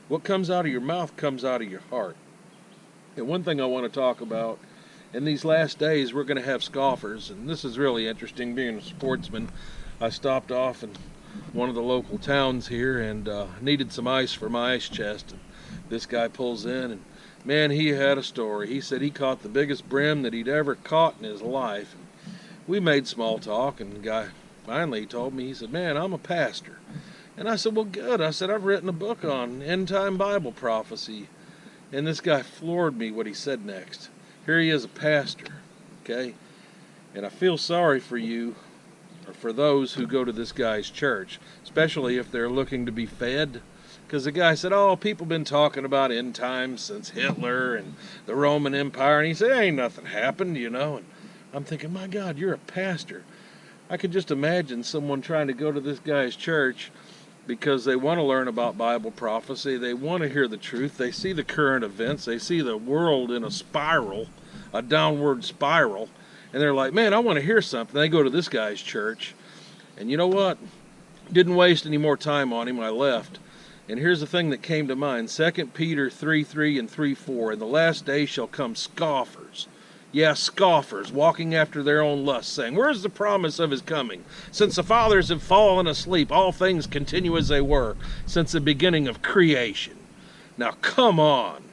What comes out of your mouth comes out of your heart. And one thing I want to talk about, in these last days we're going to have scoffers, and this is really interesting. Being a sportsman, I stopped off in one of the local towns here and needed some ice for my ice chest. And this guy pulls in, and man, he had a story. He said he caught the biggest brim that he'd ever caught in his life. And we made small talk, and the guy finally told me, he said, man, I'm a pastor. And I said, well, good. I said, I've written a book on end-time Bible prophecy. And this guy floored me what he said next. Here he is, a pastor, okay? And I feel sorry for you, or for those who go to this guy's church, especially if they're looking to be fed. Because the guy said, oh, people been talking about end times since Hitler and the Roman Empire. And he said, ain't nothing happened, you know. And I'm thinking, my God, you're a pastor. I could just imagine someone trying to go to this guy's church because they want to learn about Bible prophecy. They want to hear the truth. They see the current events. They see the world in a spiral, a downward spiral. And they're like, man, I want to hear something. They go to this guy's church. And you know what? Didn't waste any more time on him. I left. And here's the thing that came to mind. 2 Peter 3:3 and 3:4. In the last day shall come scoffers. Yeah, scoffers, walking after their own lusts, saying, where's the promise of his coming? Since the fathers have fallen asleep, all things continue as they were since the beginning of creation. Now, come on.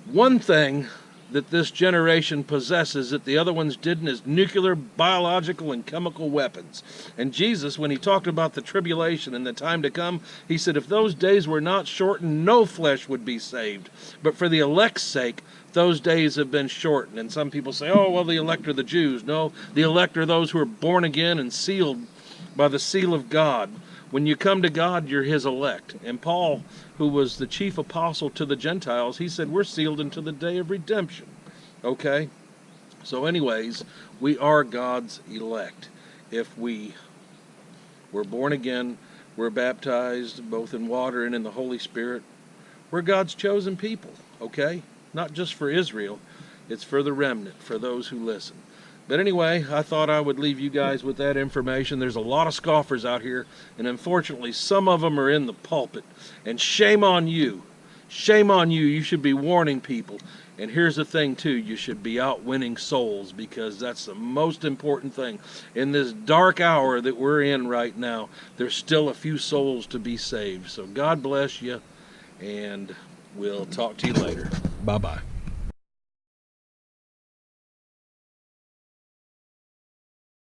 One thing that this generation possesses that the other ones didn't is nuclear, biological, and chemical weapons. And Jesus, when he talked about the tribulation and the time to come, he said, if those days were not shortened, no flesh would be saved. But for the elect's sake, those days have been shortened. And some people say, oh, well, the elect are the Jews. No, the elect are those who are born again and sealed by the seal of God. When you come to God, you're his elect. And Paul, who was the chief apostle to the Gentiles, he said, we're sealed into the day of redemption. Okay? So anyways, we are God's elect. If we were born again, we're baptized both in water and in the Holy Spirit, we're God's chosen people. Okay? Not just for Israel, it's for the remnant, for those who listen. But anyway, I thought I would leave you guys with that information. There's a lot of scoffers out here, and unfortunately, some of them are in the pulpit. And shame on you. Shame on you. You should be warning people. And here's the thing, too. You should be out winning souls, because that's the most important thing. In this dark hour that we're in right now, there's still a few souls to be saved. So God bless you, and we'll talk to you later. Bye-bye.